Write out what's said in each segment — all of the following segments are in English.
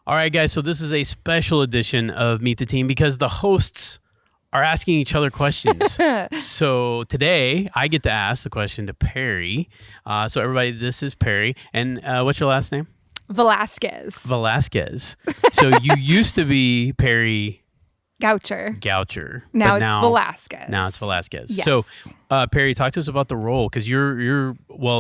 All right, guys, so this is a special edition of Meet the Team because the hosts are asking each other questions. So today, I get to ask the question to Peri. So everybody, this is Peri. And what's your last name? Velazquez. So you used to be Peri Goucher. Now it's Velazquez. Now it's Velazquez. Yes. So Peri, talk to us about the role because you're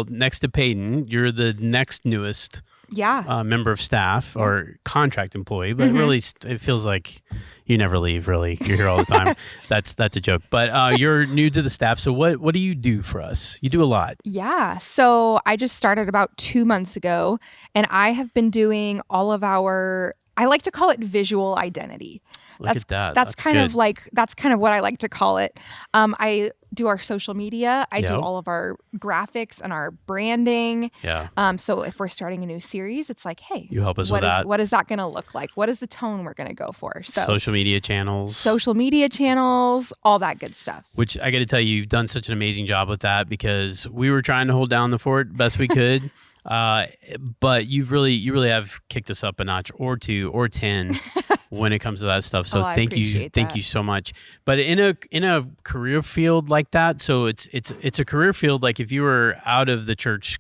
next to Peyton, you're the next newest member of staff or contract employee, but really it feels like you never leave, really. You're here all the time. That's a joke. But you're new to the staff. So what do you do for us? You do a lot. Yeah. So I just started about 2 months ago, and I have been doing all of I like to call it visual identity. Look at that. That's kind of what I like to call it. I do our social media. I do all of our graphics and our branding. Yeah. So if we're starting a new series, it's like, hey, you help us with that. What is that going to look like? What is the tone we're going to go for? So social media channels, all that good stuff. Which I got to tell you, you've done such an amazing job with that because we were trying to hold down the fort best we could. But you really have kicked us up a notch or 2 or 10 when it comes to that stuff. So thank you so much. But in a career field like that, so it's a career field. Like if you were out of the church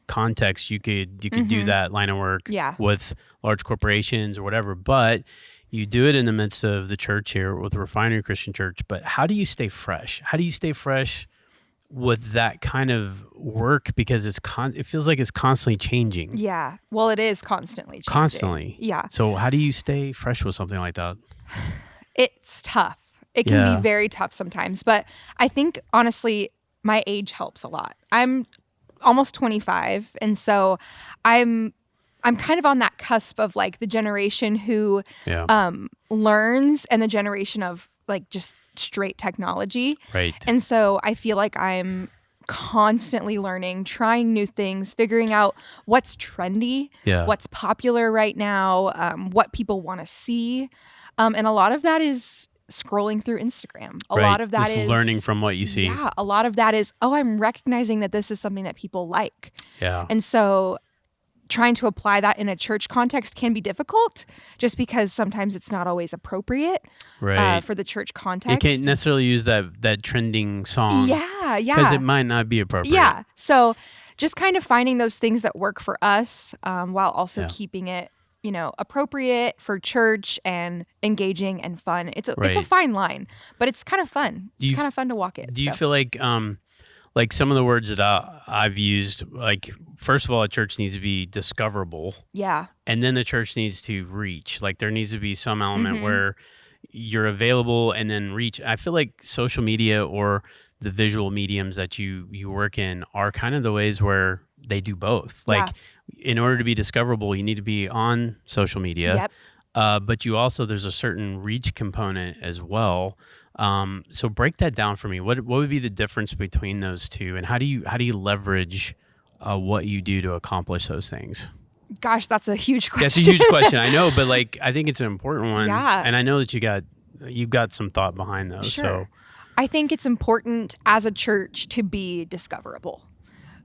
context, you could do that line of work with large corporations or whatever. But you do it in the midst of the church here with Refinery Christian Church. But how do you stay fresh? How do you stay fresh with that kind of work because it feels like it's constantly changing. Yeah. Well, it is constantly changing. Constantly. Yeah. So how do you stay fresh with something like that? It's tough. It can be very tough sometimes, but I think honestly my age helps a lot. I'm almost 25, and so I'm kind of on that cusp of like the generation who learns and the generation of like just straight technology. Right. And so I feel like I'm constantly learning, trying new things, figuring out what's trendy, what's popular right now, what people want to see. And a lot of that is scrolling through Instagram. A lot of that is learning from what you see. Yeah. A lot of that is, I'm recognizing that this is something that people like. Yeah. And so trying to apply that in a church context can be difficult just because sometimes it's not always appropriate for the church context. You can't necessarily use that trending song. Yeah. Because it might not be appropriate. Yeah. So just kind of finding those things that work for us while also keeping it, appropriate for church and engaging and fun. It's a fine line, but it's kind of fun. It's kind of fun to walk it. Do you feel like some of the words that I've used, like, first of all, a church needs to be discoverable. Yeah. And then the church needs to reach. Like, there needs to be some element where you're available and then reach. I feel like social media or the visual mediums that you work in are kind of the ways where they do both. Like, in order to be discoverable, you need to be on social media. Yep. But you also, there's a certain reach component as well. So break that down for me. What would be the difference between those two, and how do you leverage what you do to accomplish those things? Gosh, that's a huge question. That's a huge question. I know, but like I think it's an important one. Yeah. And I know that you've got some thought behind those. Sure. So I think it's important as a church to be discoverable.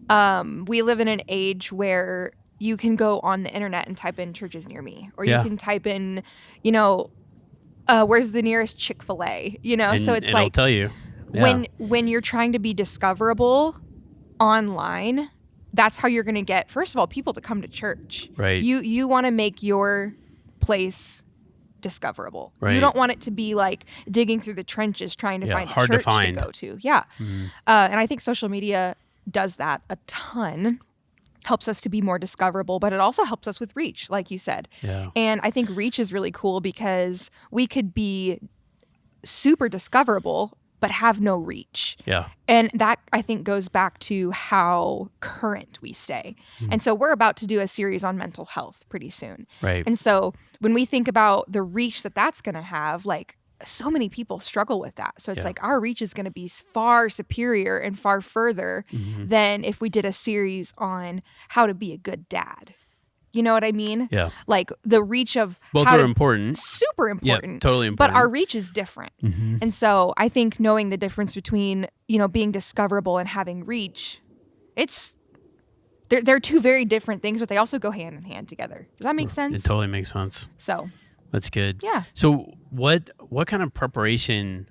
We live in an age where you can go on the internet and type in churches near me, or you can type in, where's the nearest Chick-fil-A? So it's like, it'll tell you. When you're trying to be discoverable online, that's how you're going to get, first of all, people to come to church. Right. You want to make your place discoverable. Right. You don't want it to be like digging through the trenches trying to find hard a church to find. go to. Yeah. Mm-hmm. And I think social media does that a ton. Helps us to be more discoverable, but it also helps us with reach, like you said. Yeah. And I think reach is really cool because we could be super discoverable, but have no reach. Yeah. And that, I think, goes back to how current we stay. And so we're about to do a series on mental health pretty soon. Right. And so when we think about the reach that's going to have, like, so many people struggle with that. So it's like our reach is going to be far superior and far further than if we did a series on how to be a good dad. You know what I mean? Yeah. Like the reach of both are important. Super important. Yeah, totally important. But our reach is different. Mm-hmm. And so I think knowing the difference between, being discoverable and having reach, it's they're two very different things, but they also go hand in hand together. Does that make sense? It totally makes sense. So that's good. Yeah. So what kind of preparation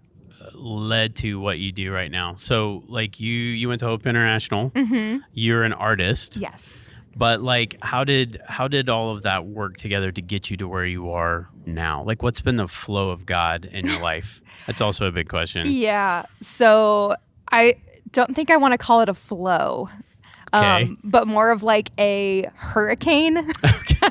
led to what you do right now? So like you went to Hope International. Mm-hmm. You're an artist. Yes. But like, how did all of that work together to get you to where you are now? Like, what's been the flow of God in your life? That's also a big question. Yeah. So I don't think I want to call it a flow, but more of like a hurricane. Okay.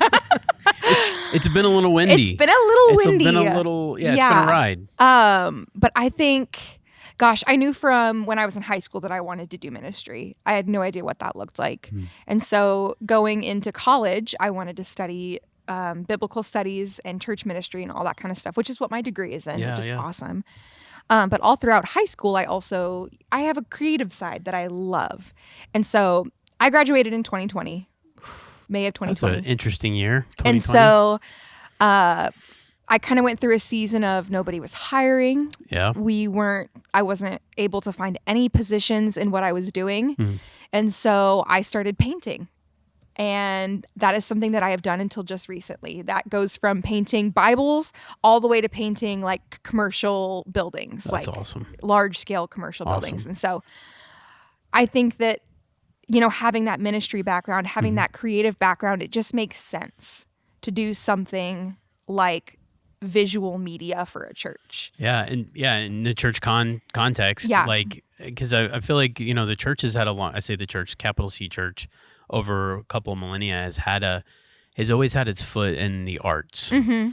It's been a little windy. It's been a little windy. It's been a little, it's been a ride. But I think, gosh, I knew from when I was in high school that I wanted to do ministry. I had no idea what that looked like. And so going into college, I wanted to study biblical studies and church ministry and all that kind of stuff, which is what my degree is in, which is awesome. But all throughout high school, I have a creative side that I love. And so I graduated in 2020. May of 2020. That's an interesting year, 2020. And so I kind of went through a season of nobody was hiring. Yeah. I wasn't able to find any positions in what I was doing. Mm-hmm. And so I started painting. And that is something that I have done until just recently. That goes from painting Bibles all the way to painting like commercial buildings. That's like awesome. Large scale commercial buildings. And so I think that, you know, having that ministry background, having that creative background, it just makes sense to do something like visual media for a church. Yeah. And in the church context, like, because I feel like, you know, the church has had I say the church, capital C church, over a couple of millennia has always had its foot in the arts. Mm-hmm.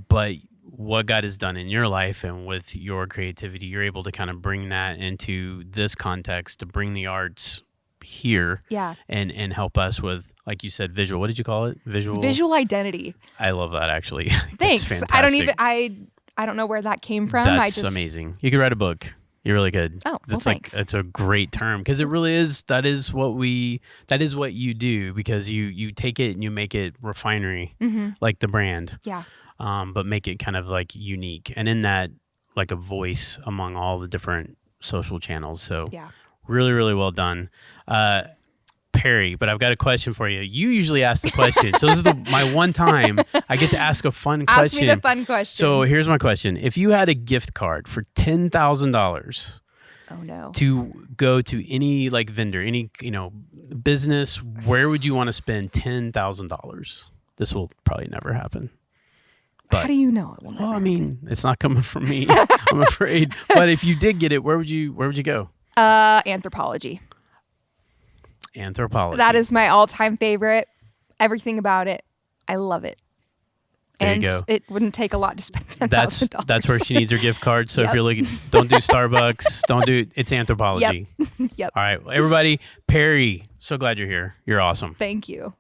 But what God has done in your life and with your creativity, you're able to kind of bring that into this context, to bring the arts here and help us with, like you said, visual. What did you call it? Visual identity. I love that, actually. Thanks. Fantastic. I don't know where that came from. That's amazing. You could write a book. You're really good. Oh, well, thanks. It's a great term because it really is. That is what you do, because you take it and you make it Refinery, like the brand. Yeah. But make it kind of like unique, and in that, like a voice among all the different social channels. So really, really well done. Peri, but I've got a question for you. You usually ask the question. So this is my one time I get to ask a fun question. Ask me the fun question. So here's my question. If you had a gift card for $10,000 to go to any like vendor, any, you know, business, where would you want to spend $10,000? This will probably never happen. But, how do you know it will never happen? I mean, it's not coming from me, I'm afraid. But if you did get it, where would you go? Anthropology. That is my all-time favorite. Everything about it, I love it. There you go. It wouldn't take a lot to spend $10,000. That's where she needs her gift card. So if you're looking, don't do Starbucks. It's Anthropology. Yep. All right, well, everybody. Peri, so glad you're here. You're awesome. Thank you.